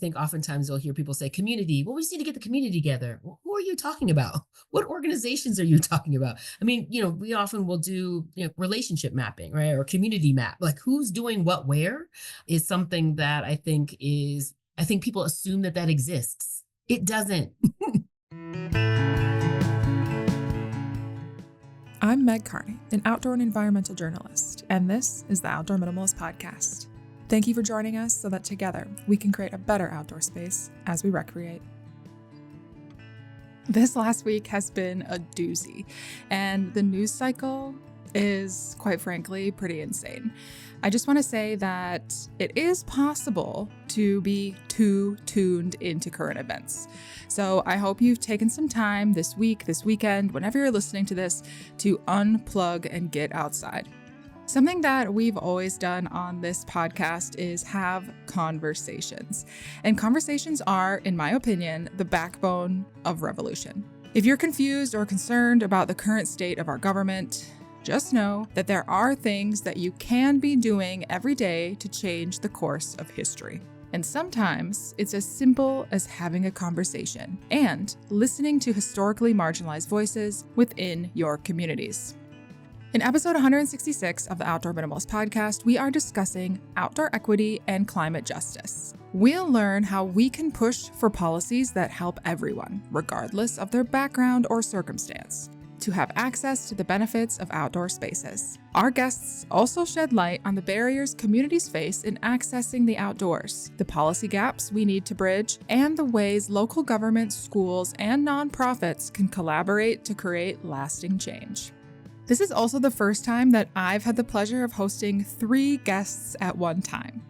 think oftentimes you'll hear people say community. Well, we just need to get the community together. Well, who are you talking about? What organizations are you talking about? I mean, we often will do, relationship mapping, right? Or community map, like who's doing what where is something that I think people assume that exists. It doesn't. I'm Meg Carney, an outdoor and environmental journalist, and this is the Outdoor Minimalist podcast. Thank you for joining us so that together we can create a better outdoor space as we recreate. This last week has been a doozy, and the news cycle is, quite frankly, pretty insane. I just want to say that it is possible to be too tuned into current events. So I hope you've taken some time this week, this weekend, whenever you're listening to this, to unplug and get outside. Something that we've always done on this podcast is have conversations. And conversations are, in my opinion, the backbone of revolution. If you're confused or concerned about the current state of our government, just know that there are things that you can be doing every day to change the course of history. And sometimes it's as simple as having a conversation and listening to historically marginalized voices within your communities. In episode 166 of the Outdoor Minimalist podcast, we are discussing outdoor equity and climate justice. We'll learn how we can push for policies that help everyone, regardless of their background or circumstance, to have access to the benefits of outdoor spaces. Our guests also shed light on the barriers communities face in accessing the outdoors, the policy gaps we need to bridge, and the ways local governments, schools, and nonprofits can collaborate to create lasting change. This is also the first time that I've had the pleasure of hosting 3 guests at one time.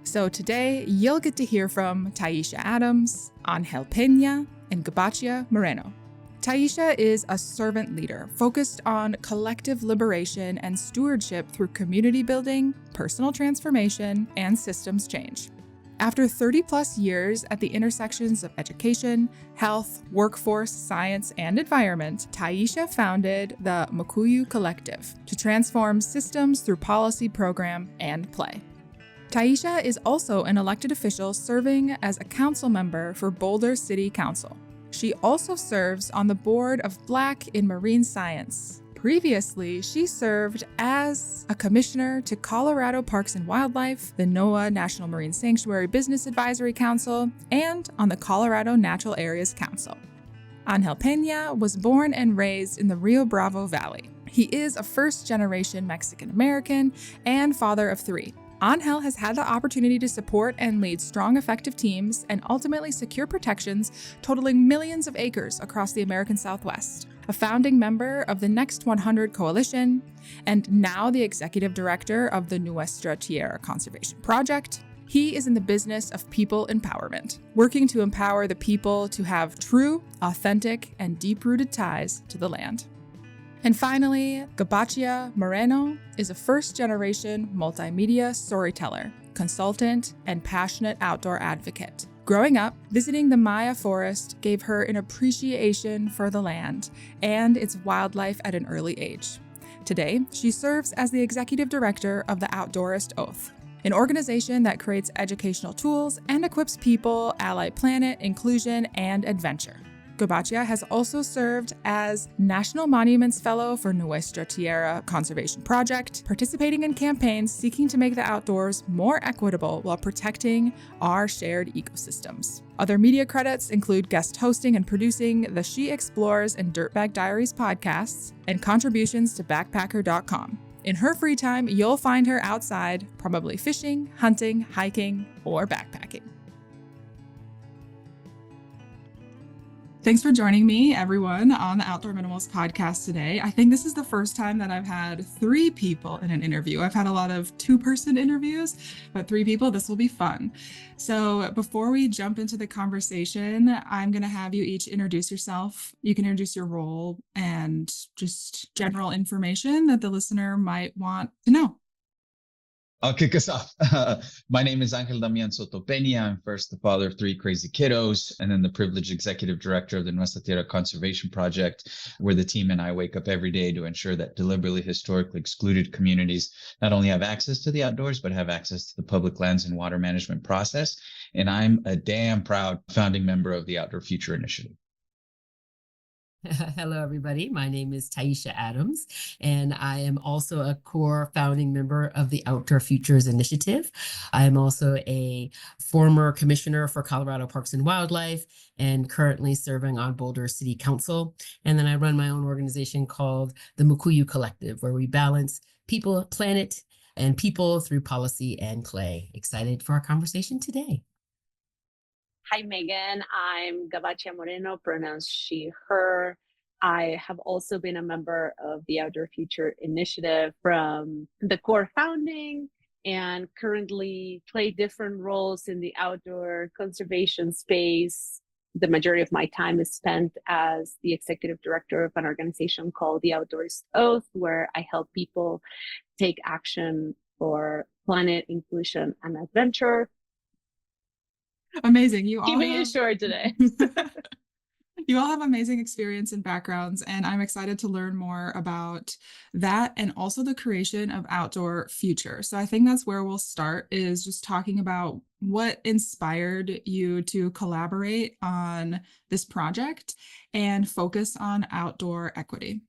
So today, you'll get to hear from Taishya Adams, Ángel Peña, and Gabaccia Moreno. Taishya is a servant leader focused on collective liberation and stewardship through community building, personal transformation, and systems change. After 30-plus years at the intersections of education, health, workforce, science, and environment, Taishya founded the Mukuyu Collective to transform systems through policy, program, and play. Taishya is also an elected official serving as a council member for Boulder City Council. She also serves on the board of Black in Marine Science. Previously, she served as a commissioner to Colorado Parks and Wildlife, the NOAA National Marine Sanctuary Business Advisory Council, and on the Colorado Natural Areas Council. Ángel Peña was born and raised in the Rio Bravo Valley. He is a first-generation Mexican-American and father of 3. Ángel has had the opportunity to support and lead strong, effective teams and ultimately secure protections totaling millions of acres across the American Southwest. A founding member of the Next 100 Coalition, and now the executive director of the Nuestra Tierra Conservation Project, he is in the business of people empowerment, working to empower the people to have true, authentic, and deep-rooted ties to the land. And finally, Gabaccia Moreno is a first-generation multimedia storyteller, consultant, and passionate outdoor advocate. Growing up, visiting the Maya Forest gave her an appreciation for the land and its wildlife at an early age. Today, she serves as the executive director of the Outdoorist Oath, an organization that creates educational tools and equips people ally planet, inclusion, and adventure. Gabaccia has also served as National Monuments Fellow for Nuestra Tierra Conservation Project, participating in campaigns seeking to make the outdoors more equitable while protecting our shared ecosystems. Other media credits include guest hosting and producing the She Explores and Dirtbag Diaries podcasts, and contributions to backpacker.com. In her free time, you'll find her outside, probably fishing, hunting, hiking, or backpacking. Thanks for joining me, everyone, on the Outdoor Minimalist podcast today. I think this is the first time that I've had 3 people in an interview. I've had a lot of 2-person interviews, but 3 people, this will be fun. So before we jump into the conversation, I'm going to have you each introduce yourself. You can introduce your role and just general information that the listener might want to know. I'll kick us off. My name is Ángel Peña. I'm first the father of three crazy kiddos, and then the privileged executive director of the Nuestra Tierra Conservation Project, where the team and I wake up every day to ensure that deliberately historically excluded communities not only have access to the outdoors, but have access to the public lands and water management process. And I'm a damn proud founding member of the Outdoor Future Initiative. Hello, everybody. My name is Taishya Adams, and I am also a core founding member of the Outdoor Futures Initiative. I am also a former commissioner for Colorado Parks and Wildlife and currently serving on Boulder City Council. And then I run my own organization called the Mukuyu Collective, where we balance people, planet, and people through policy and play. Excited for our conversation today. Hi, Megan. I'm Gabaccia Moreno, pronouns she, her. I have also been a member of the Outdoor Future Initiative from the core founding and currently play different roles in the outdoor conservation space. The majority of my time is spent as the executive director of an organization called the Outdoors Oath, where I help people take action for planet, inclusion, and adventure. Amazing. You all Keeping have... it short today. You all have amazing experience and backgrounds, and I'm excited to learn more about that and also the creation of Outdoor Future. So I think that's where we'll start, is just talking about what inspired you to collaborate on this project and focus on outdoor equity.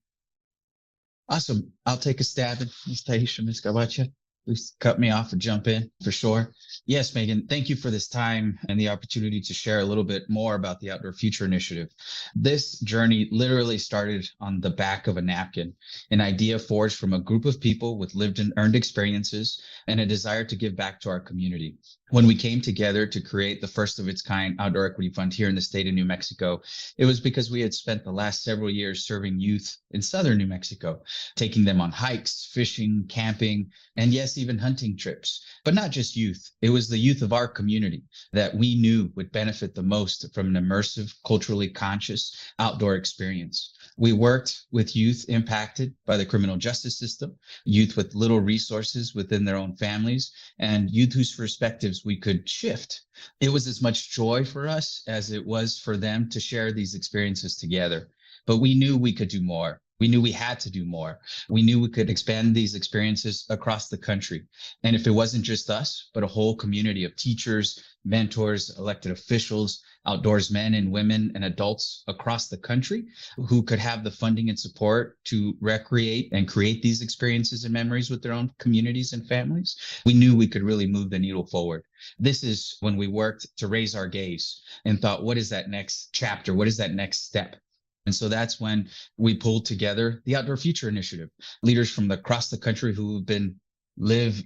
Awesome. I'll take a stab at Ms. Taishya, Ms. Gabaccia. Please cut me off and jump in for sure. Yes, Megan, thank you for this time and the opportunity to share a little bit more about the Outdoor Future Initiative. This journey literally started on the back of a napkin, an idea forged from a group of people with lived and earned experiences and a desire to give back to our community. When we came together to create the first of its kind Outdoor Equity Fund here in the state of New Mexico, it was because we had spent the last several years serving youth in southern New Mexico, taking them on hikes, fishing, camping, and yes, even hunting trips. But not just youth. It was the youth of our community that we knew would benefit the most from an immersive, culturally conscious outdoor experience. We worked with youth impacted by the criminal justice system, youth with little resources within their own families, and youth whose perspectives we could shift. It was as much joy for us as it was for them to share these experiences together. But we knew we could do more. We knew we had to do more. We knew we could expand these experiences across the country. And if it wasn't just us, but a whole community of teachers, mentors, elected officials, outdoors men and women and adults across the country who could have the funding and support to recreate and create these experiences and memories with their own communities and families, we knew we could really move the needle forward. This is when we worked to raise our gaze and thought, what is that next chapter? What is that next step? And so that's when we pulled together the Outdoor Future Initiative, leaders from across the country who have been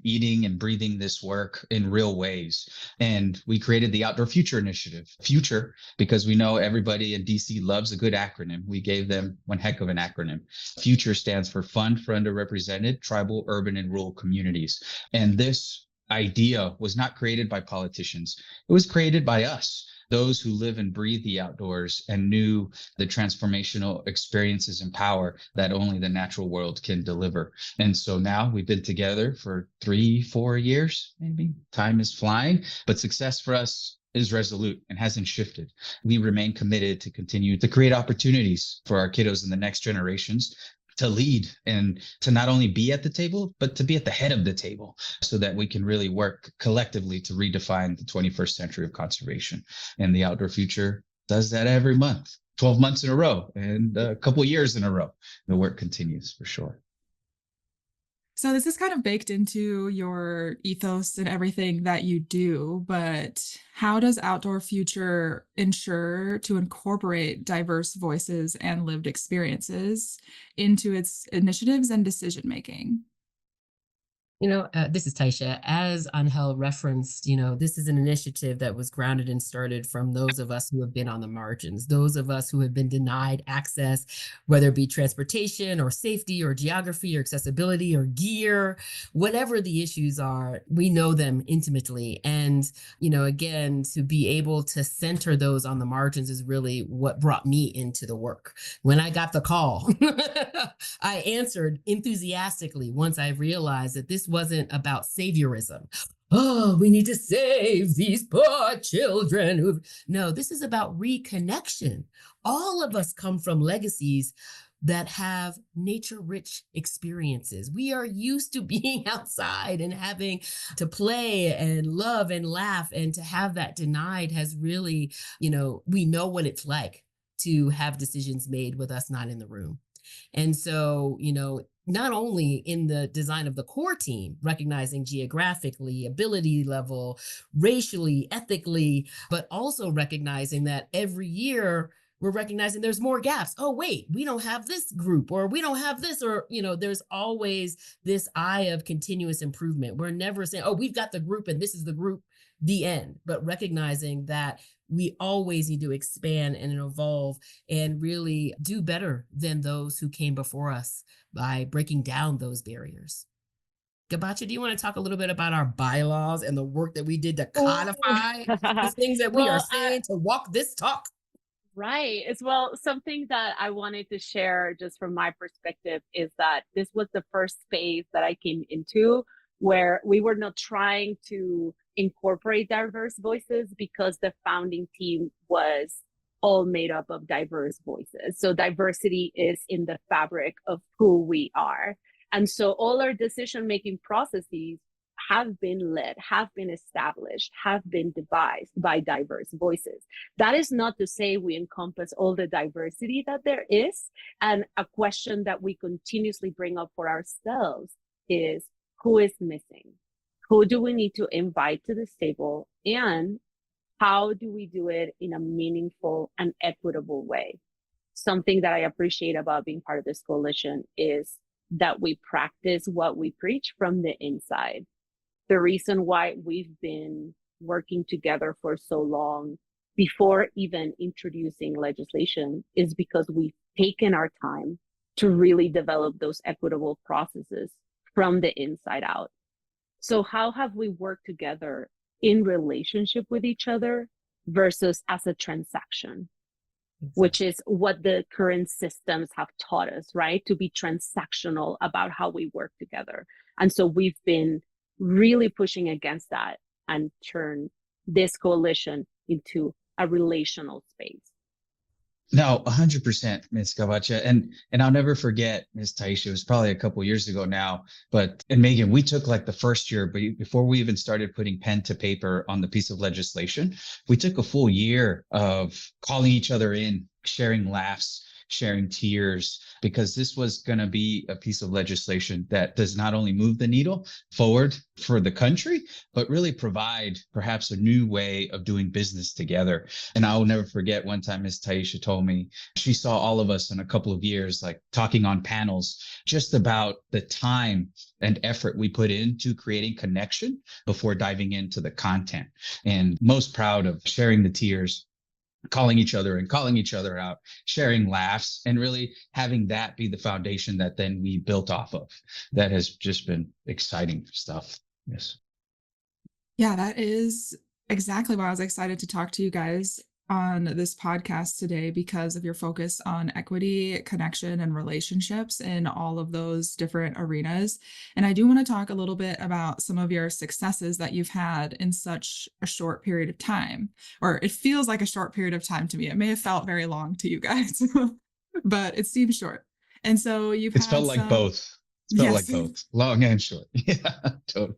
eating and breathing this work in real ways. And we created the Outdoor Future Initiative. Future, because we know everybody in DC loves a good acronym. We gave them one heck of an acronym. Future stands for Fund for Underrepresented Tribal, Urban, and Rural Communities. And this idea was not created by politicians. It was created by us, those who live and breathe the outdoors and knew the transformational experiences and power that only the natural world can deliver. And so now we've been together for 3-4 years, maybe. Time is flying, but success for us is resolute and hasn't shifted. We remain committed to continue to create opportunities for our kiddos and the next generations to lead and to not only be at the table, but to be at the head of the table so that we can really work collectively to redefine the 21st century of conservation. And the Outdoor Future does that every month, 12 months in a row and a couple of years in a row. The work continues for sure. So this is kind of baked into your ethos and everything that you do, but how does Outdoor Future ensure to incorporate diverse voices and lived experiences into its initiatives and decision making? This is Taishya. As Angel referenced, this is an initiative that was grounded and started from those of us who have been on the margins, those of us who have been denied access, whether it be transportation or safety or geography or accessibility or gear, whatever the issues are, we know them intimately. And, again, to be able to center those on the margins is really what brought me into the work. When I got the call, I answered enthusiastically once I realized that this wasn't about saviorism. Oh, we need to save these poor children. No, this is about reconnection. All of us come from legacies that have nature-rich experiences. We are used to being outside and having to play and love and laugh, and to have that denied has really, we know what it's like to have decisions made with us not in the room. And so, not only in the design of the core team, recognizing geographically, ability level, racially, ethically, but also recognizing that every year we're recognizing there's more gaps. Oh, wait, we don't have this group, or we don't have this, or, there's always this eye of continuous improvement. We're never saying, oh, we've got the group and this is the group, the end, but recognizing that we always need to expand and evolve and really do better than those who came before us by breaking down those barriers. Gabaccia, do you want to talk a little bit about our bylaws and the work that we did to codify the things that we are saying to walk this talk? Right. As well, something that I wanted to share just from my perspective is that this was the first space that I came into where we were not trying to incorporate diverse voices, because the founding team was all made up of diverse voices. So diversity is in the fabric of who we are. And so all our decision-making processes have been led, have been established, have been devised by diverse voices. That is not to say we encompass all the diversity that there is. And a question that we continuously bring up for ourselves is, who is missing? Who do we need to invite to this table? And how do we do it in a meaningful and equitable way? Something that I appreciate about being part of this coalition is that we practice what we preach from the inside. The reason why we've been working together for so long before even introducing legislation is because we've taken our time to really develop those equitable processes from the inside out. So how have we worked together in relationship with each other versus as a transaction? Which is what the current systems have taught us, right? To be transactional about how we work together. And so we've been really pushing against that and turn this coalition into a relational space. No, 100%, Ms. Gabaccia. And I'll never forget, Ms. Taishya, it was probably a couple years ago now, and Megan, we took like the first year, but before we even started putting pen to paper on the piece of legislation, we took a full year of calling each other in, sharing laughs, sharing tears, because this was going to be a piece of legislation that does not only move the needle forward for the country, but really provide perhaps a new way of doing business together. And I will never forget one time Ms. Taishya told me she saw all of us in a couple of years, like talking on panels, just about the time and effort we put into creating connection before diving into the content. And most proud of sharing the tears, calling each other and calling each other out, sharing laughs, and really having that be the foundation that then we built off of. That has just been exciting stuff. Yes. Yeah, that is exactly why I was excited to talk to you guys on this podcast today, because of your focus on equity, connection, and relationships in all of those different arenas. And I do want to talk a little bit about some of your successes that you've had in such a short period of time, or it feels like a short period of time to me. It may have felt very long to you guys, but it seems short. And so It's felt like both. It's felt like both, long and short. Yeah, totally.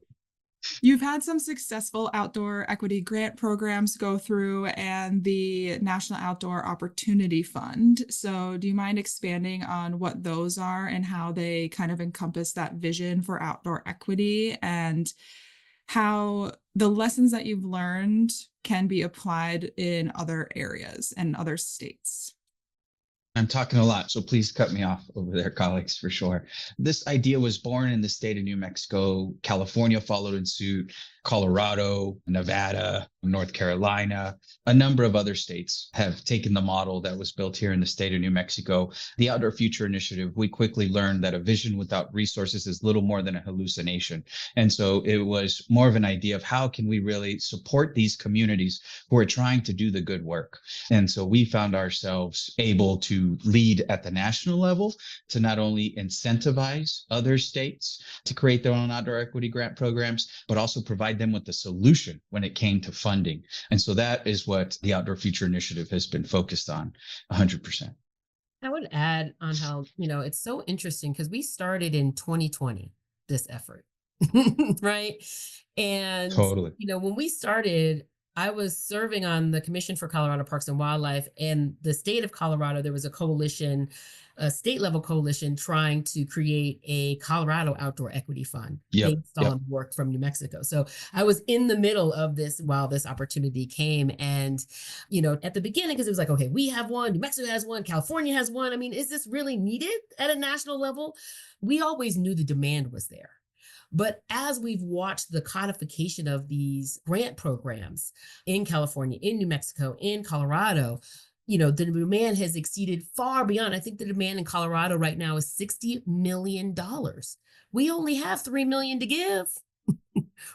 You've had some successful outdoor equity grant programs go through and the National Outdoor Opportunity Fund. So do you mind expanding on what those are and how they kind of encompass that vision for outdoor equity, and how the lessons that you've learned can be applied in other areas and other states? I'm talking a lot, so please cut me off over there, colleagues, for sure. This idea was born in the state of New Mexico. California followed in suit, Colorado, Nevada, North Carolina. A number of other states have taken the model that was built here in the state of New Mexico. The Outdoor Future Initiative, we quickly learned that a vision without resources is little more than a hallucination. And so it was more of an idea of how can we really support these communities who are trying to do the good work. And so we found ourselves able to to lead at the national level to not only incentivize other states to create their own outdoor equity grant programs, but also provide them with the solution when it came to funding. And so that is what the Outdoor Future Initiative has been focused on 100%. I would add on how, it's so interesting because we started in 2020, this effort, right? And, Totally. when we started, I was serving on the Commission for Colorado Parks and Wildlife, and the state of Colorado, there was a coalition, a state level coalition trying to create a Colorado Outdoor Equity Fund based on work from New Mexico. So I was in the middle of this while this opportunity came. And, at the beginning, because it was like, okay, we have one, New Mexico has one, California has one. I mean, is this really needed at a national level? We always knew the demand was there. But as we've watched the codification of these grant programs in California, in New Mexico, in Colorado, the demand has exceeded far beyond. I think the demand in Colorado right now is $60 million. We only have $3 million to give.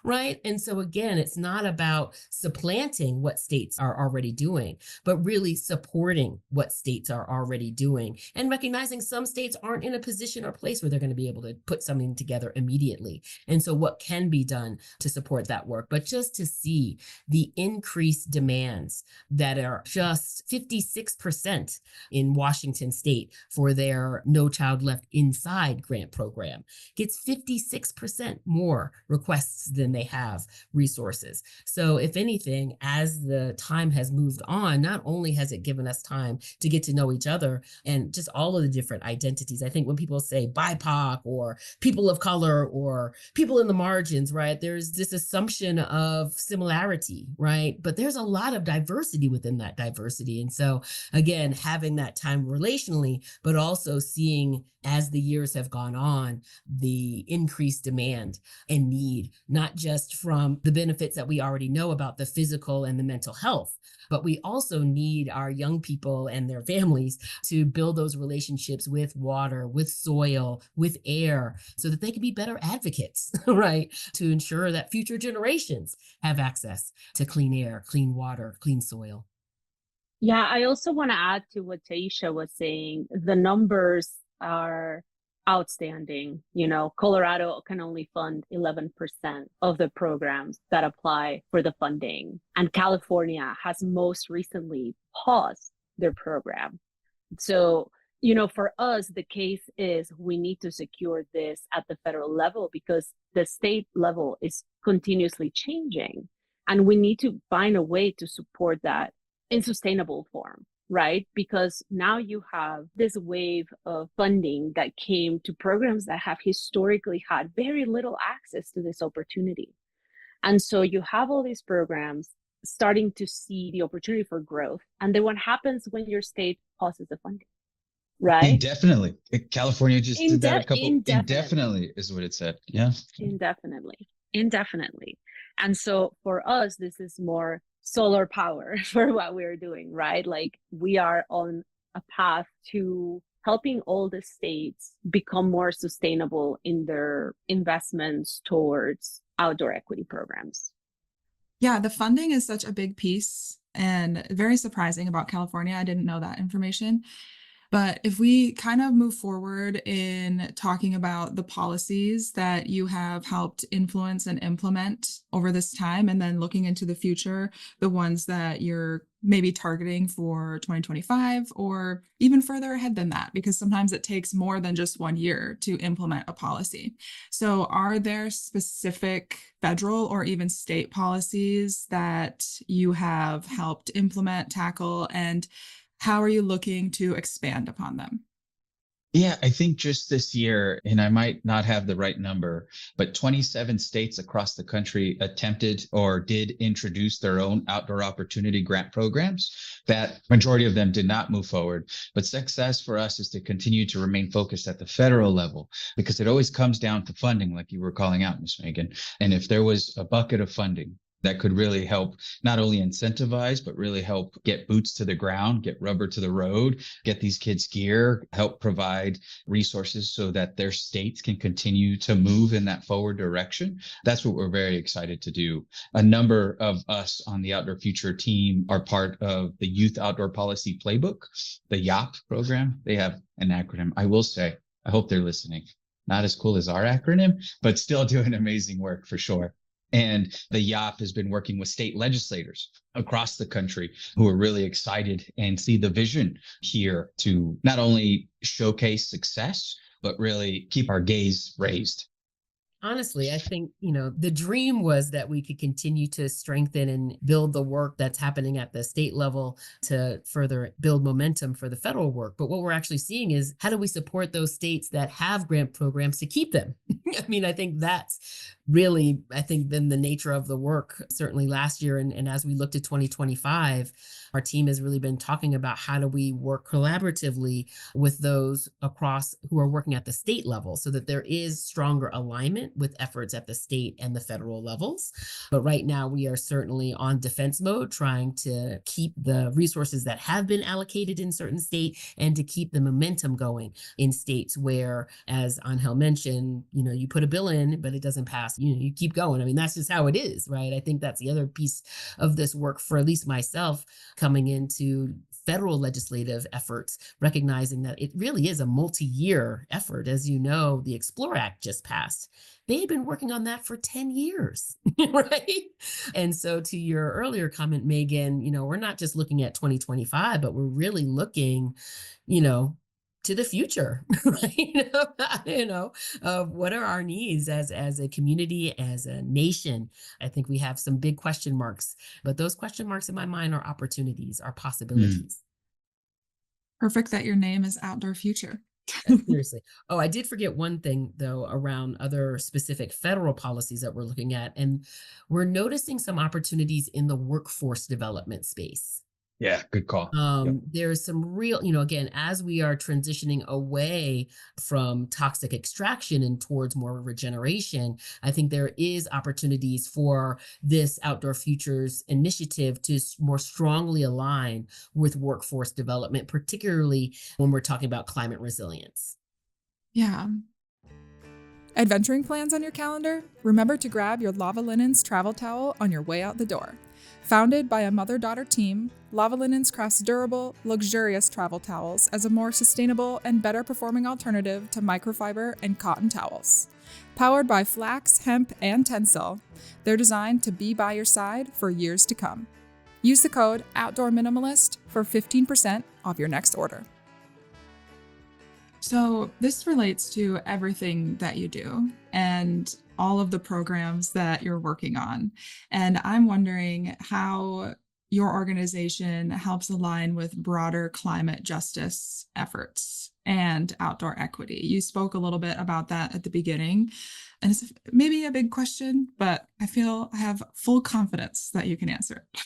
Right. And so again, it's not about supplanting what states are already doing, but really supporting what states are already doing and recognizing some states aren't in a position or place where they're going to be able to put something together immediately. And so what can be done to support that work, but just to see the increased demands that are just 56% in Washington state for their No Child Left Inside grant program gets 56% more requests than they have resources. So if anything, as the time has moved on, not only has it given us time to get to know each other and just all of the different identities. I think when people say BIPOC or people of color or people in the margins, right, there's this assumption of similarity, right? But there's a lot of diversity within that diversity. And so again, having that time relationally, but also seeing as the years have gone on, the increased demand and need, not just from the benefits that we already know about the physical and the mental health, but we also need our young people and their families to build those relationships with water, with soil, with air, so that they can be better advocates, right? To ensure that future generations have access to clean air, clean water, clean soil. Yeah, I also want to add to what Taishya was saying. The numbers are outstanding. Colorado can only fund 11% of the programs that apply for the funding. And California has most recently paused their program. So, for us, the case is we need to secure this at the federal level because the state level is continuously changing. And we need to find a way to support that in sustainable form. Right? Because now you have this wave of funding that came to programs that have historically had very little access to this opportunity. And so you have all these programs starting to see the opportunity for growth. And then what happens when your state pauses the funding? Right? Indefinitely. California just did that a couple. Indefinitely is what it said. Yeah. Indefinitely. And so for us, this is more solar power for what we're doing, right? Like we are on a path to helping all the states become more sustainable in their investments towards outdoor equity programs. Yeah, the funding is such a big piece and very surprising about California. I didn't know that information. But if we kind of move forward in talking about the policies that you have helped influence and implement over this time, and then looking into the future, the ones that you're maybe targeting for 2025 or even further ahead than that, because sometimes it takes more than just 1 year to implement a policy. So are there specific federal or even state policies that you have helped implement, tackle, and how are you looking to expand upon them? Yeah, I think just this year, and I might not have the right number, but 27 states across the country attempted or did introduce their own outdoor opportunity grant programs. That majority of them did not move forward. But success for us is to continue to remain focused at the federal level, because it always comes down to funding, like you were calling out, Ms. Megan. And if there was a bucket of funding that could really help not only incentivize, but really help get boots to the ground, get rubber to the road, get these kids gear, help provide resources so that their states can continue to move in that forward direction. That's what we're very excited to do. A number of us on the Outdoor Future team are part of the Youth Outdoor Policy Playbook, the YOP program. They have an acronym. I will say, I hope they're listening. Not as cool as our acronym, but still doing amazing work for sure. And the YOP has been working with state legislators across the country who are really excited and see the vision here to not only showcase success, but really keep our gaze raised. Honestly, I think, the dream was that we could continue to strengthen and build the work that's happening at the state level to further build momentum for the federal work. But what we're actually seeing is, how do we support those states that have grant programs to keep them? I think that's really, been the nature of the work, certainly last year. And as we looked at 2025, our team has really been talking about how do we work collaboratively with those across who are working at the state level so that there is stronger alignment with efforts at the state and the federal levels. But right now we are certainly on defense mode, trying to keep the resources that have been allocated in certain state and to keep the momentum going in states where, as Angel mentioned, you put a bill in, but it doesn't pass, you keep going. That's just how it is, right? I think that's the other piece of this work for at least myself, coming into federal legislative efforts, recognizing that it really is a multi-year effort. As you know, the Explore Act just passed. They had been working on that for 10 years, right? And so to your earlier comment, Megan, we're not just looking at 2025, but we're really looking, to the future, right? Of what are our needs as a community, as a nation. I think we have some big question marks, but those question marks in my mind are opportunities, are possibilities. Perfect that your name is Outdoor Future. Seriously. Oh, I did forget one thing though, around other specific federal policies that we're looking at. And we're noticing some opportunities in the workforce development space. Yeah, good call. Yep. There's some real, again, as we are transitioning away from toxic extraction and towards more regeneration, I think there is opportunities for this Outdoor Futures initiative to more strongly align with workforce development, particularly when we're talking about climate resilience. Yeah. Adventuring plans on your calendar? Remember to grab your Lava Linens travel towel on your way out the door. Founded by a mother-daughter team, Lava Linens crafts durable, luxurious travel towels as a more sustainable and better performing alternative to microfiber and cotton towels. Powered by flax, hemp, and Tencel, they're designed to be by your side for years to come. Use the code Outdoor Minimalist for 15% off your next order. So this relates to everything that you do and all of the programs that you're working on. And I'm wondering how your organization helps align with broader climate justice efforts and outdoor equity. You spoke a little bit about that at the beginning, and it's maybe a big question, but I feel I have full confidence that you can answer it.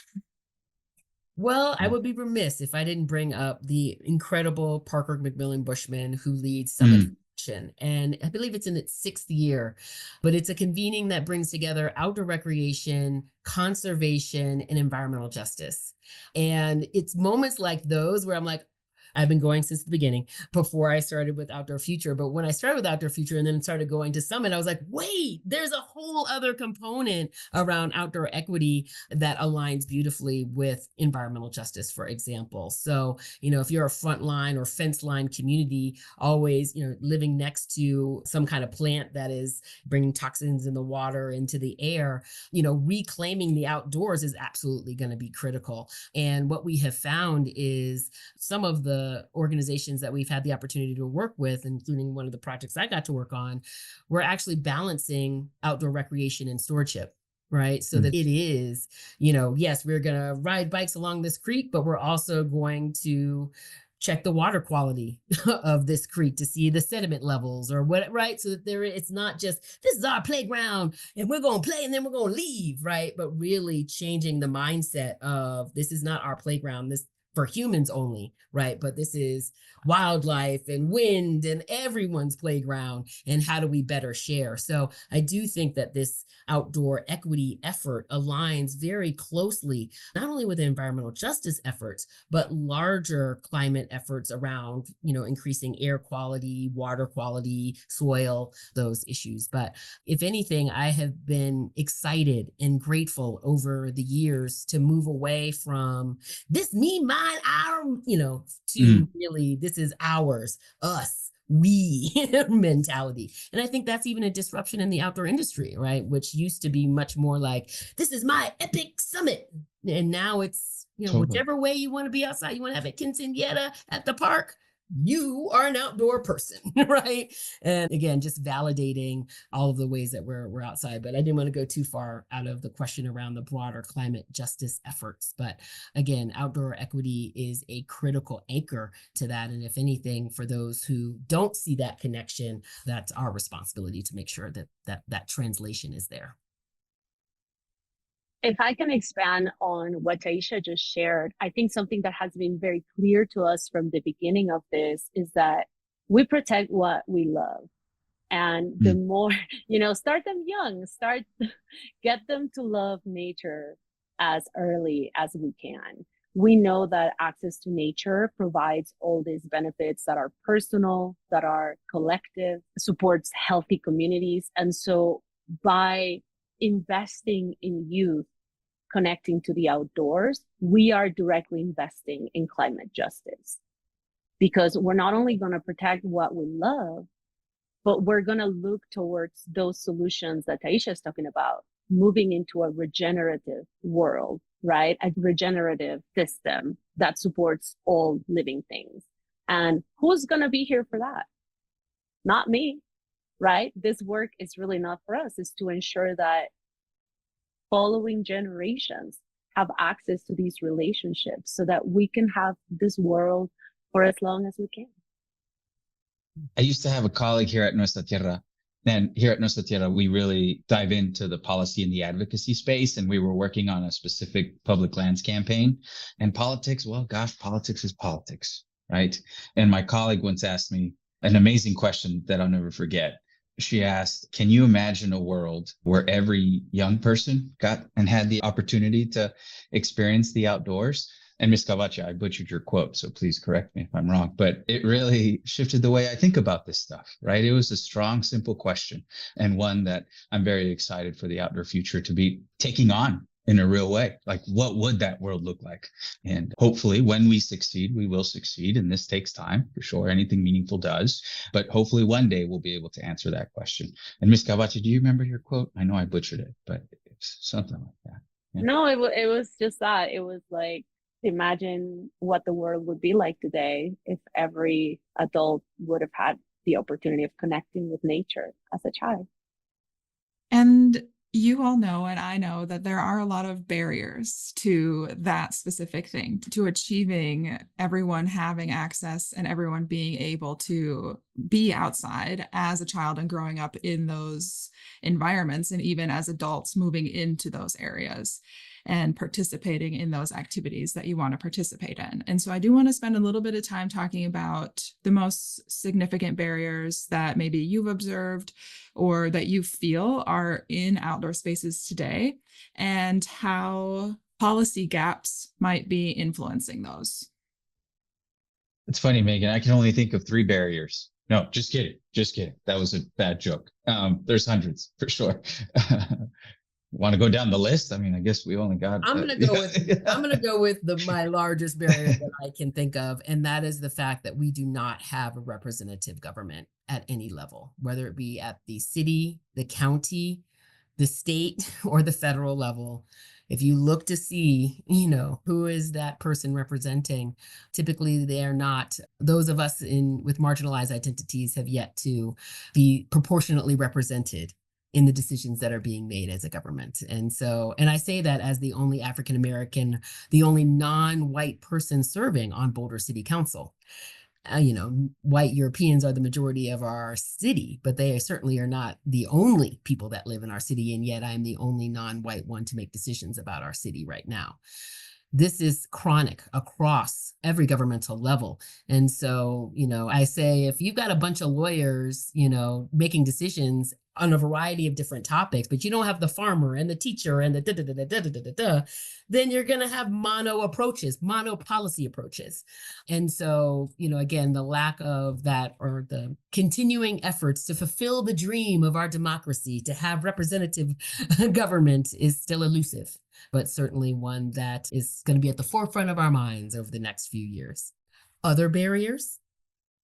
Well, I would be remiss if I didn't bring up the incredible Parker McMillan Bushman, who leads Summit Action. And I believe it's in its 6th year, but it's a convening that brings together outdoor recreation, conservation, and environmental justice. And it's moments like those where I'm like, I've been going since the beginning, before I started with Outdoor Future. But when I started with Outdoor Future and then started going to Summit, I was like, wait, there's a whole other component around outdoor equity that aligns beautifully with environmental justice, for example. So, if you're a frontline or fence line community, always, living next to some kind of plant that is bringing toxins in the water, into the air, reclaiming the outdoors is absolutely going to be critical. And what we have found is some of the organizations that we've had the opportunity to work with, including one of the projects I got to work on, we're actually balancing outdoor recreation and stewardship, right? So that it is, yes, we're going to ride bikes along this creek, but we're also going to check the water quality of this creek to see the sediment levels or what, right? So that it's not just, this is our playground and we're going to play and then we're going to leave, right? But really changing the mindset of, this is not our playground. for humans only, right? But this is wildlife and wind and everyone's playground. And how do we better share? So I do think that this outdoor equity effort aligns very closely, not only with environmental justice efforts, but larger climate efforts around, increasing air quality, water quality, soil, those issues. But if anything, I have been excited and grateful over the years to move away from this, me, mine, our, to really, this is ours, us, we mentality. And I think that's even a disruption in the outdoor industry, right? Which used to be much more like, this is my epic summit. And now it's, Totally. whichever way you want to be outside, you want to have a quinceañera at the park, you are an outdoor person, right? And again, just validating all of the ways that we're outside. But I didn't want to go too far out of the question around the broader climate justice efforts. But again, outdoor equity is a critical anchor to that. And if anything, for those who don't see that connection, that's our responsibility to make sure that translation is there. If I can expand on what Taishya just shared, I think something that has been very clear to us from the beginning of this is that we protect what we love. And the more, start them young, get them to love nature as early as we can. We know that access to nature provides all these benefits that are personal, that are collective, supports healthy communities. And so by investing in youth connecting to the outdoors, we are directly investing in climate justice, because we're not only going to protect what we love, but we're going to look towards those solutions that Taishya is talking about, moving into a regenerative world, right? A regenerative system that supports all living things. And who's going to be here for that? Not me, right? This work is really not for us. It's to ensure that following generations have access to these relationships so that we can have this world for as long as we can. I used to have a colleague here at Nuestra Tierra. And here at Nuestra Tierra, we really dive into the policy and the advocacy space. And we were working on a specific public lands campaign. And politics, well, gosh, politics is politics, right? And my colleague once asked me an amazing question that I'll never forget. She asked, can you imagine a world where every young person got and had the opportunity to experience the outdoors? And Ms. Gabaccia, I butchered your quote, so please correct me if I'm wrong, but it really shifted the way I think about this stuff, right? It was a strong, simple question, and one that I'm very excited for the outdoor future to be taking on in a real way. Like, what would that world look like? And hopefully when we succeed, we will succeed. And this takes time for sure. Anything meaningful does, but hopefully one day we'll be able to answer that question. And Ms. Gabaccia, do you remember your quote? I know I butchered it, but it's something like that. Yeah. No, it was just that. It was like, imagine what the world would be like today if every adult would have had the opportunity of connecting with nature as a child. And you all know, and I know, that there are a lot of barriers to that specific thing, to achieving everyone having access and everyone being able to be outside as a child and growing up in those environments, and even as adults moving into those areas and participating in those activities that you want to participate in. And so I do want to spend a little bit of time talking about the most significant barriers that maybe you've observed or that you feel are in outdoor spaces today, and how policy gaps might be influencing those. It's funny, Megan, I can only think of 3 barriers. No, just kidding. Just kidding. That was a bad joke. There's hundreds for sure. Want to go down the list? I mean, I guess we only got. I'm gonna go with my largest barrier that I can think of, and that is the fact that we do not have a representative government at any level, whether it be at the city, the county, the state, or the federal level. If you look to see, who is that person representing, typically they are not. Those of us with marginalized identities have yet to be proportionately represented in the decisions that are being made as a government. And I say that as the only African-American, the only non-white person serving on Boulder City Council. White Europeans are the majority of our city, but they certainly are not the only people that live in our city. And yet I'm the only non-white one to make decisions about our city right now. this is chronic across every governmental level. And so, I say if you've got a bunch of lawyers, making decisions on a variety of different topics, but you don't have the farmer and the teacher and the da da da da da da da da, then you're going to have mono policy approaches. And so, again, the lack of that, or the continuing efforts to fulfill the dream of our democracy to have representative government is still elusive, but certainly one that is going to be at the forefront of our minds over the next few years. Other barriers?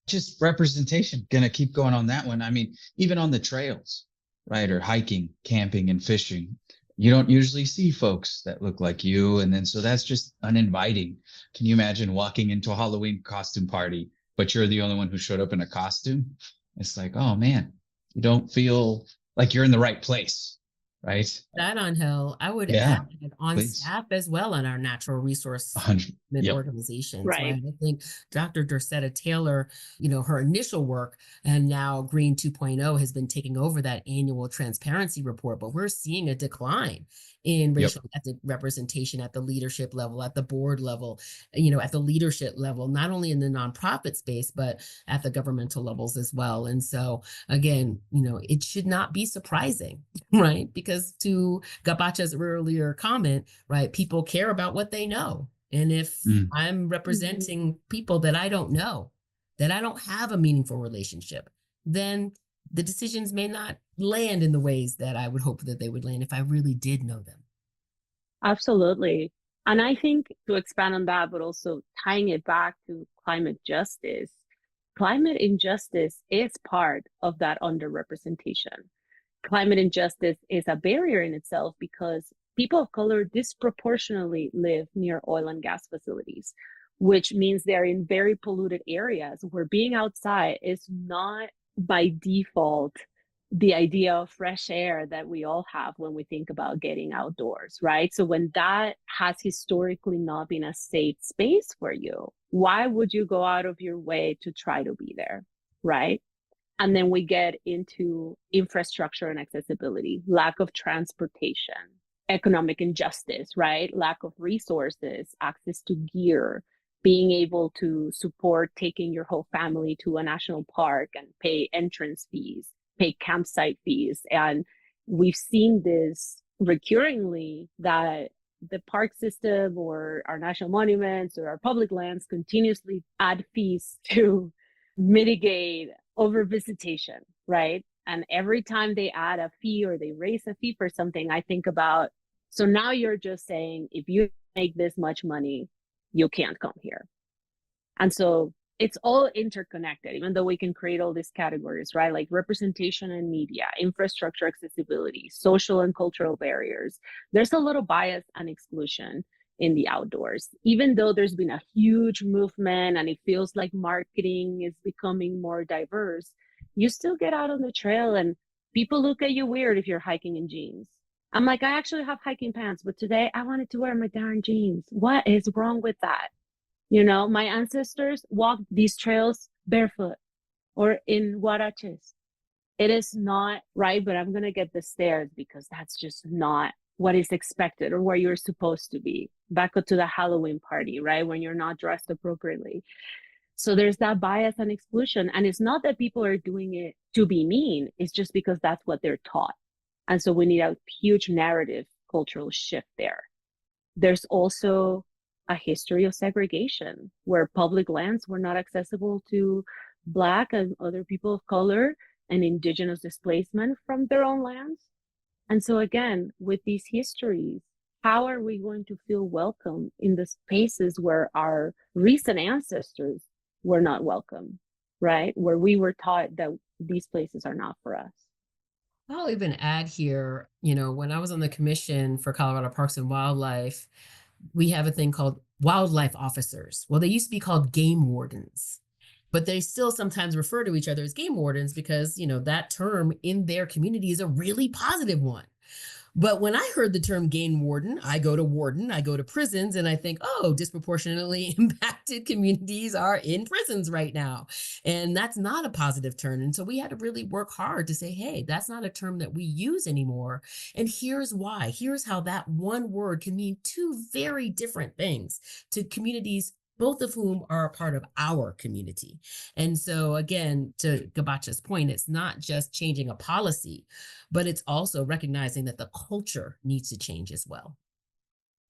Just representation. Gonna keep going on that one. I mean, even on the trails, right? Or hiking, camping, and fishing. You don't usually see folks that look like you. And then so that's just uninviting. Can you imagine walking into a Halloween costume party, but you're the only one who showed up in a costume? It's like, oh man, you don't feel like you're in the right place. Right. That, Angel, I would Yeah, add on please. staff as well on our natural resource 100. Yep. organizations. Right. I think Dr. Dorcetta Taylor, her initial work, and now Green 2.0 has been taking over that annual transparency report, but we're seeing a decline in racial ethnic representation at the leadership level, at the board level, at the leadership level, not only in the nonprofit space, but at the governmental levels as well. And so again, it should not be surprising, right? Because to Gabaccia's earlier comment, right, people care about what they know. And if I'm representing people that I don't know, that I don't have a meaningful relationship, then the decisions may not land in the ways that I would hope that they would land if I really did know them. Absolutely. And I think, to expand on that, but also tying it back to climate injustice is part of that underrepresentation. Climate injustice is a barrier in itself because people of color disproportionately live near oil and gas facilities, which means they're in very polluted areas where being outside is not by default the idea of fresh air that we all have when we think about getting outdoors, right? So when that has historically not been a safe space for you, why would you go out of your way to try to be there, right? And then we get into infrastructure and accessibility, lack of transportation, economic injustice, right? Lack of resources, access to gear, being able to support taking your whole family to a national park and pay entrance fees, pay campsite fees. And we've seen this recurringly, that the park system or our national monuments or our public lands continuously add fees to mitigate over visitation, right? And every time they add a fee or they raise a fee for something, I think about, so now you're just saying, if you make this much money, you can't come here. And so it's all interconnected, even though we can create all these categories, right? Like representation and media, infrastructure, accessibility, social and cultural barriers. There's a little bias and exclusion in the outdoors, even though there's been a huge movement and it feels like marketing is becoming more diverse. You still get out on the trail and people look at you weird if you're hiking in jeans. I'm like, I actually have hiking pants, but today I wanted to wear my darn jeans. What is wrong with that? My ancestors walked these trails barefoot or in huaraches. It is not right, but I'm going to get the stares because that's just not what is expected or where you're supposed to be. Back up to the Halloween party, right? When you're not dressed appropriately. So there's that bias and exclusion. And it's not that people are doing it to be mean. It's just because that's what they're taught. And so we need a huge narrative cultural shift there. There's also a history of segregation where public lands were not accessible to Black and other people of color and indigenous displacement from their own lands. And so again, with these histories, how are we going to feel welcome in the spaces where our recent ancestors were not welcome, right? Where we were taught that these places are not for us. I'll even add here, when I was on the commission for Colorado Parks and Wildlife, we have a thing called wildlife officers. Well, they used to be called game wardens, but they still sometimes refer to each other as game wardens because, that term in their community is a really positive one. But when I heard the term game warden, I go to prisons, and I think, oh, disproportionately impacted communities are in prisons right now. And that's not a positive turn. And so we had to really work hard to say, hey, that's not a term that we use anymore. And here's why. Here's how that one word can mean two very different things to communities, both of whom are a part of our community. And so, again, to Gabaccia's point, it's not just changing a policy, but it's also recognizing that the culture needs to change as well.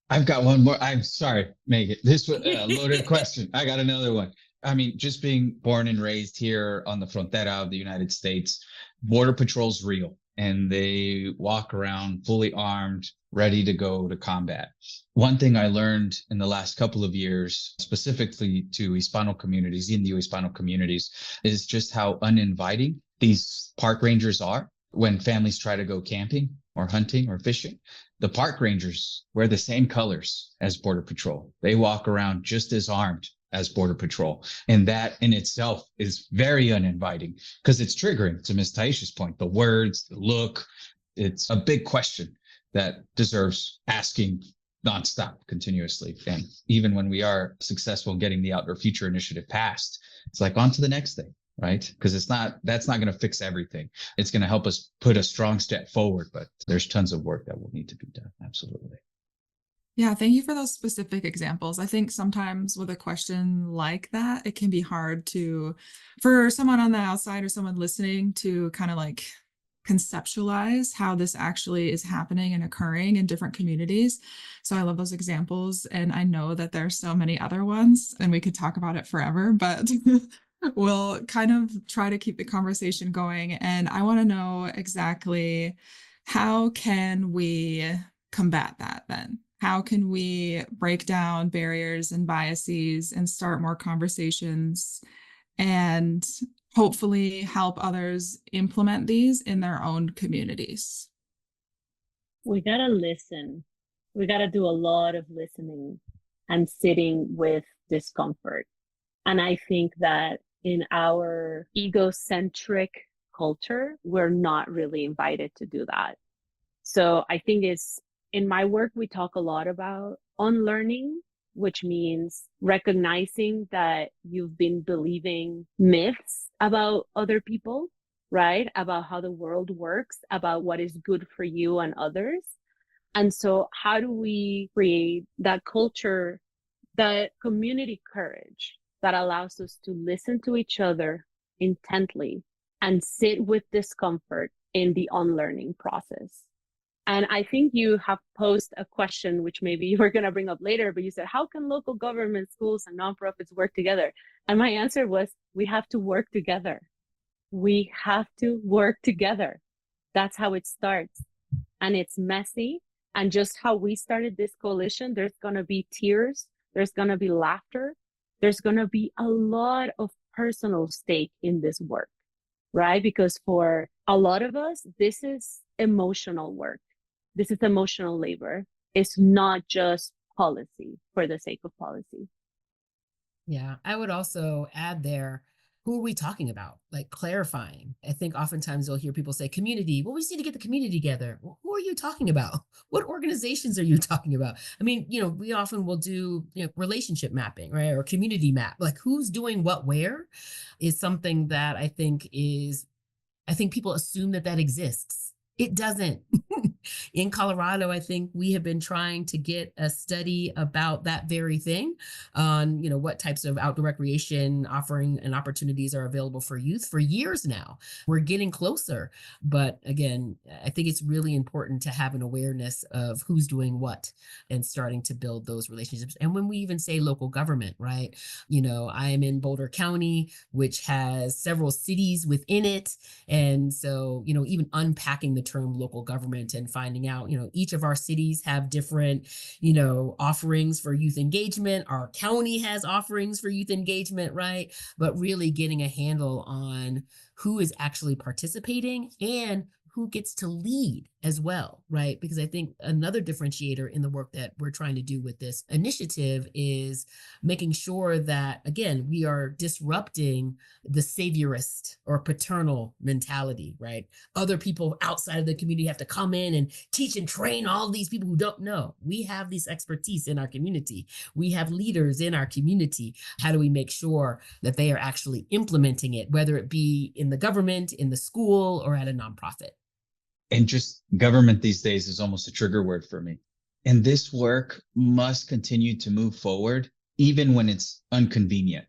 I've got one more. I'm sorry, Megan. This was a loaded question. I got another one. I mean, just being born and raised here on the frontera of the United States, Border Patrol's real, and they walk around fully armed, ready to go to combat. One thing I learned in the last couple of years, specifically to Hispano communities, Indio Hispano communities, is just how uninviting these park rangers are when families try to go camping or hunting or fishing. The park rangers wear the same colors as Border Patrol. They walk around just as armed as Border Patrol. And that in itself is very uninviting because it's triggering, to Ms. Taishya's point. The words, the look, it's a big question that deserves asking nonstop, continuously. And even when we are successful in getting the Outdoor Future Initiative passed, it's like on to the next thing, right? Because that's not going to fix everything. It's going to help us put a strong step forward, but there's tons of work that will need to be done. Absolutely. Yeah, thank you for those specific examples. I think sometimes with a question like that, it can be hard for someone on the outside or someone listening to kind of like conceptualize how this actually is happening and occurring in different communities. So I love those examples. And I know that there's so many other ones and we could talk about it forever, but we'll kind of try to keep the conversation going. And I want to know exactly how can we combat that then? How can we break down barriers and biases and start more conversations and hopefully help others implement these in their own communities? We got to listen. We got to do a lot of listening and sitting with discomfort. And I think that in our egocentric culture, we're not really invited to do that. So I think in my work, we talk a lot about unlearning, which means recognizing that you've been believing myths about other people, right? About how the world works, about what is good for you and others. And so how do we create that culture, that community courage that allows us to listen to each other intently and sit with discomfort in the unlearning process? And I think you have posed a question, which maybe you were going to bring up later, but you said, how can local government, schools, and nonprofits work together? And my answer was, we have to work together. We have to work together. That's how it starts. And it's messy. And just how we started this coalition, there's going to be tears. There's going to be laughter. There's going to be a lot of personal stake in this work, right? Because for a lot of us, this is emotional work. This is emotional labor. It's not just policy for the sake of policy. Yeah, I would also add there, who are we talking about? Like clarifying. I think oftentimes you'll hear people say community. Well, we just need to get the community together. Well, who are you talking about? What organizations are you talking about? I mean, we often will do, relationship mapping, right? Or community map. Like who's doing what where is something that I think people assume that exists. It doesn't. In Colorado, I think we have been trying to get a study about that very thing on, what types of outdoor recreation offering and opportunities are available for youth for years now. We're getting closer. But again, I think it's really important to have an awareness of who's doing what and starting to build those relationships. And when we even say local government, right? I am in Boulder County, which has several cities within it. And so, even unpacking the term local government and finding out, each of our cities have different, offerings for youth engagement. Our county has offerings for youth engagement, right? But really getting a handle on who is actually participating and who gets to lead as well, right? Because I think another differentiator in the work that we're trying to do with this initiative is making sure that, again, we are disrupting the saviorist or paternal mentality, right? Other people outside of the community have to come in and teach and train all these people who don't know. We have this expertise in our community. We have leaders in our community. How do we make sure that they are actually implementing it, whether it be in the government, in the school, or at a nonprofit? And just government these days is almost a trigger word for me. And this work must continue to move forward, even when it's inconvenient.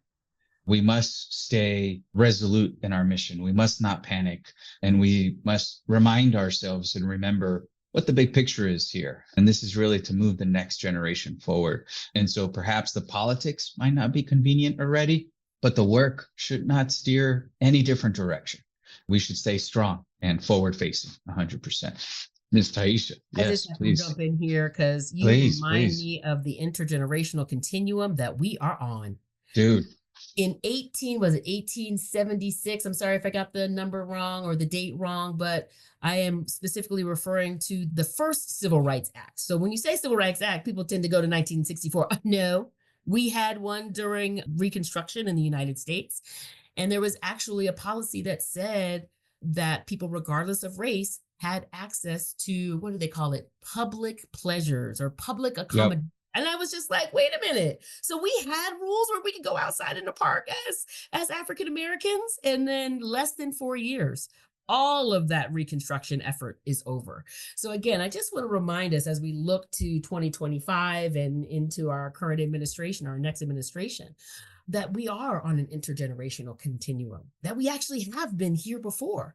We must stay resolute in our mission. We must not panic. And we must remind ourselves and remember what the big picture is here. And this is really to move the next generation forward. And so perhaps the politics might not be convenient or ready, but the work should not steer any different direction. We should stay strong and forward facing 100%. Ms. Taishya, I yes, just have please. to jump in here because you Please, remind please. me of the intergenerational continuum that we are on. Dude, In 1876? I'm sorry if I got the number wrong or the date wrong, but I am specifically referring to the first Civil Rights Act. So when you say Civil Rights Act, people tend to go to 1964. No, we had one during Reconstruction in the United States. And there was actually a policy that said that people, regardless of race, had access to, what do they call it? Public pleasures or public accommodation. And I was just like, wait a minute. So we had rules where we could go outside in the park as African Americans. And then less than 4 years, all of that Reconstruction effort is over. So again, I just want to remind us as we look to 2025 and into our current administration, our next administration, that we are on an intergenerational continuum, that we actually have been here before.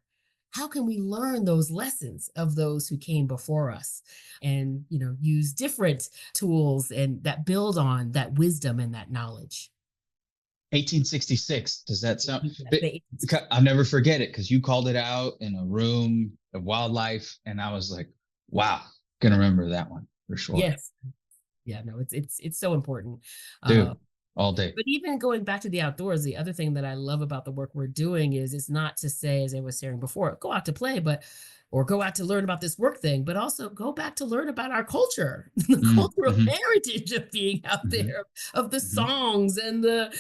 How can we learn those lessons of those who came before us and, use different tools and that build on that wisdom and that knowledge? 1866, does that sound? Yes, I'll never forget it because you called it out in a room of wildlife. And I was like, wow, gonna remember that one for sure. Yes. Yeah, no, it's so important. Dude, all day. But even going back to the outdoors, the other thing that I love about the work we're doing is it's not to say, as I was saying before, go out to play, or go out to learn about this work thing, but also go back to learn about our culture, the cultural heritage of being out there, of the songs and the,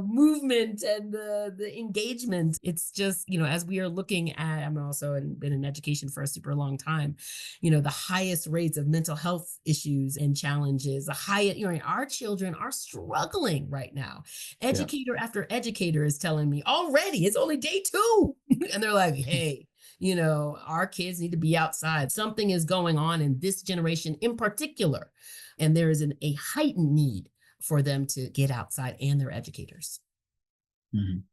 movement and the engagement. It's just, as we are looking at, I'm also been in education for a super long time, the highest rates of mental health issues and challenges, our children are struggling right now. Educator after educator is telling me already, it's only day 2. And they're like, hey, our kids need to be outside. Something is going on in this generation in particular. And there is a heightened need for them to get outside and their educators. And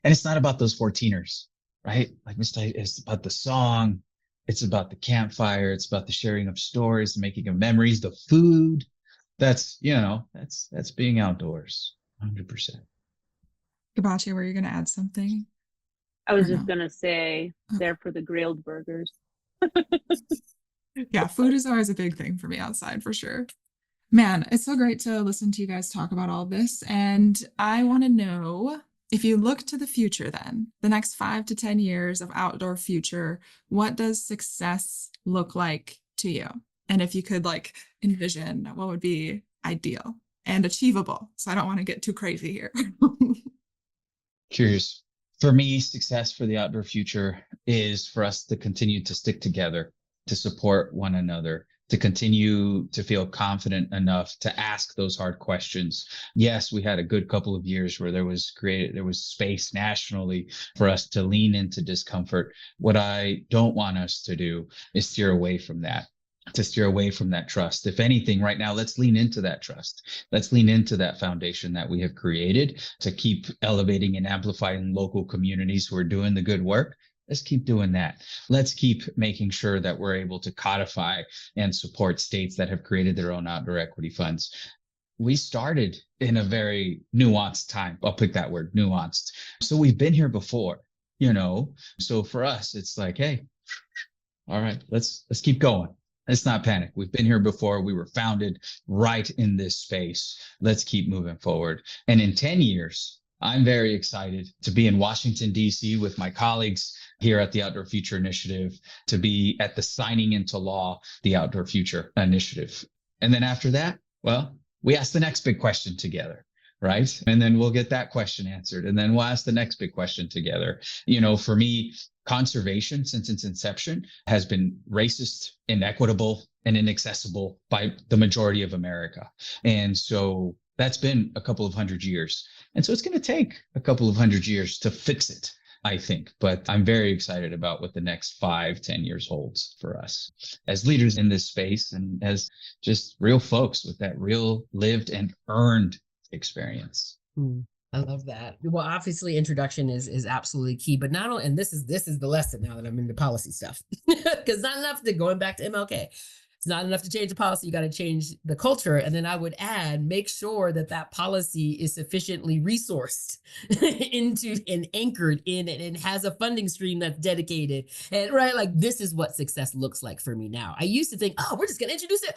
it's not about those 14ers, right? Like it's about the song. It's about the campfire. It's about the sharing of stories, the making of memories, the food. That's, that's being outdoors 100%. Gabaccia, were you going to add something? I was just going to say there for the grilled burgers. Yeah, food is always a big thing for me outside, for sure. Man, it's so great to listen to you guys talk about all this. And I want to know, if you look to the future then, the next 5 to 10 years of outdoor future, what does success look like to you? And if you could envision what would be ideal and achievable. So I don't want to get too crazy here. Curious. For me, success for the outdoor future is for us to continue to stick together, to support one another, to continue to feel confident enough to ask those hard questions. Yes, we had a good couple of years where there was space nationally for us to lean into discomfort. What I don't want us to do is steer away from that. To steer away from that trust. If anything, right now, let's lean into that trust. Let's lean into that foundation that we have created to keep elevating and amplifying local communities who are doing the good work. Let's keep doing that. Let's keep making sure that we're able to codify and support states that have created their own outdoor equity funds. We started in a very nuanced time. I'll pick that word, nuanced. So we've been here before, So for us, it's like, hey, all right, let's keep going. Let's not panic. We've been here before. We were founded right in this space. Let's keep moving forward. And in 10 years, I'm very excited to be in Washington, D.C. with my colleagues here at the Outdoor Future Initiative, to be at the signing into law, the Outdoor Future Initiative. And then after that, well, we ask the next big question together, right? And then we'll get that question answered. And then we'll ask the next big question together. For me, conservation since its inception has been racist, inequitable, and inaccessible by the majority of America. And so that's been a couple of hundred years. And so it's going to take a couple of hundred years to fix it, I think. But I'm very excited about what the next 5-10 years holds for us as leaders in this space and as just real folks with that real lived and earned experience. I love that. Well, obviously introduction is absolutely key, but not only, and this is the lesson now that I'm into policy stuff, because not enough to going back to MLK. It's not enough to change the policy. You got to change the culture. And then I would add, make sure that policy is sufficiently resourced into and anchored in and has a funding stream that's dedicated. And right, like this is what success looks like for me now. I used to think, oh, we're just going to introduce it.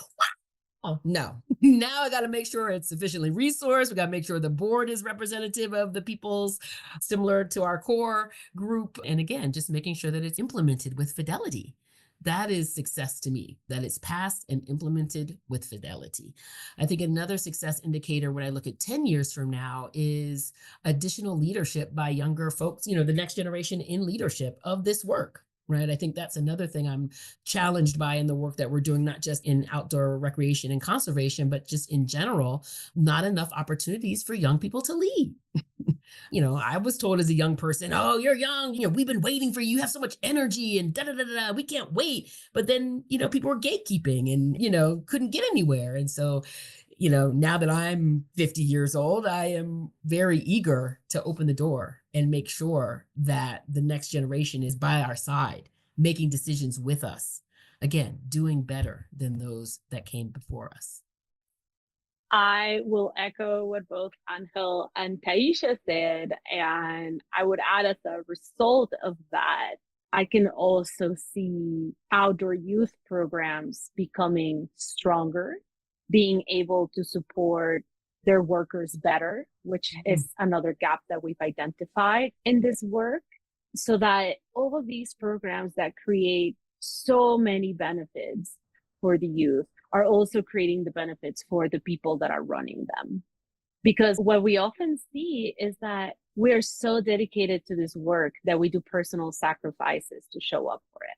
Oh, no. Now I got to make sure it's sufficiently resourced. We got to make sure the board is representative of the people's similar to our core group. And again, just making sure that it's implemented with fidelity. That is success to me, that it's passed and implemented with fidelity. I think another success indicator when I look at 10 years from now is additional leadership by younger folks, the next generation in leadership of this work. Right. I think that's another thing I'm challenged by in the work that we're doing, not just in outdoor recreation and conservation, but just in general, not enough opportunities for young people to lead. I was told as a young person, oh, you're young, we've been waiting for you. You have so much energy and da da da da. We can't wait. But then, people were gatekeeping and, couldn't get anywhere. And so, now that I'm 50 years old, I am very eager to open the door and make sure that the next generation is by our side, making decisions with us. Again, doing better than those that came before us. I will echo what both Angel and Taishya said, and I would add as a result of that, I can also see outdoor youth programs becoming stronger, being able to support their workers better, which is another gap that we've identified in this work, so that all of these programs that create so many benefits for the youth are also creating the benefits for the people that are running them. Because what we often see is that we're so dedicated to this work that we do personal sacrifices to show up for it.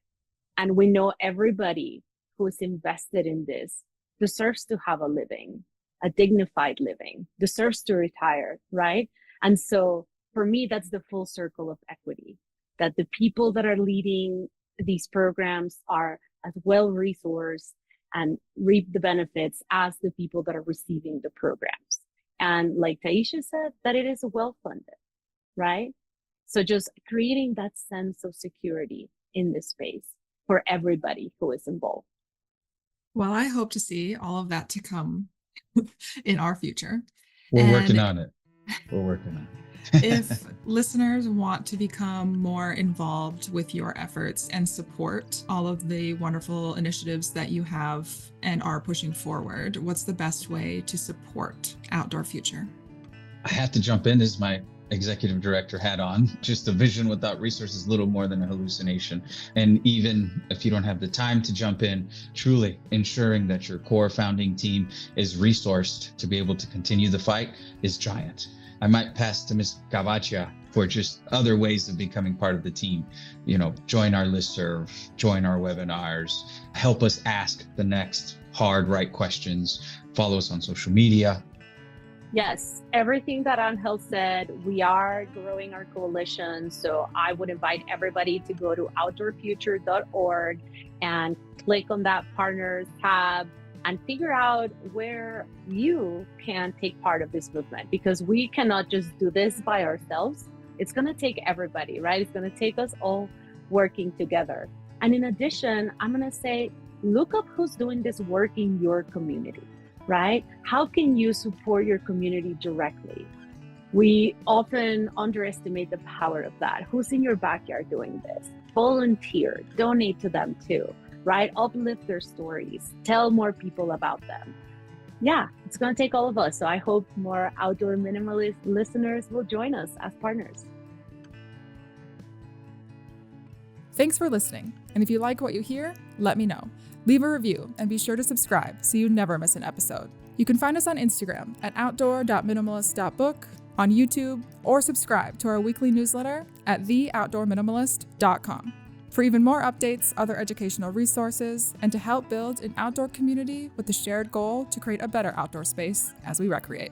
And we know everybody who is invested in this deserves to have a living, a dignified living, deserves to retire, right? And so for me, that's the full circle of equity, that the people that are leading these programs are as well resourced and reap the benefits as the people that are receiving the programs. And like Taishya said, that it is well funded, right? So just creating that sense of security in this space for everybody who is involved. Well, I hope to see all of that to come in our future. We're working on it. If listeners want to become more involved with your efforts and support all of the wonderful initiatives that you have and are pushing forward, what's the best way to support Outdoor Future? I have to jump in as my executive director hat on. Just a vision without resources, little more than a hallucination. And even if you don't have the time to jump in, truly ensuring that your core founding team is resourced to be able to continue the fight is giant. I might pass to Ms. Gabaccia for just other ways of becoming part of the team. Join our listserv, join our webinars, help us ask the next hard, right questions, follow us on social media. Yes, everything that Angel said, we are growing our coalition. So I would invite everybody to go to outdoorfuture.org and click on that partners tab and figure out where you can take part of this movement, because we cannot just do this by ourselves. It's going to take everybody, right? It's going to take us all working together. And in addition, I'm going to say, look up who's doing this work in your community, right? How can you support your community directly? We often underestimate the power of that. Who's in your backyard doing this? Volunteer, donate to them too, right? Uplift their stories, tell more people about them. yeah, it's going to take all of us. So I hope more Outdoor Minimalist listeners will join us as partners. Thanks for listening. And if you like what you hear, let me know. Leave a review and be sure to subscribe so you never miss an episode. You can find us on Instagram at outdoor.minimalist.book, on YouTube, or subscribe to our weekly newsletter at theoutdoorminimalist.com. For even more updates, other educational resources, and to help build an outdoor community with the shared goal to create a better outdoor space as we recreate.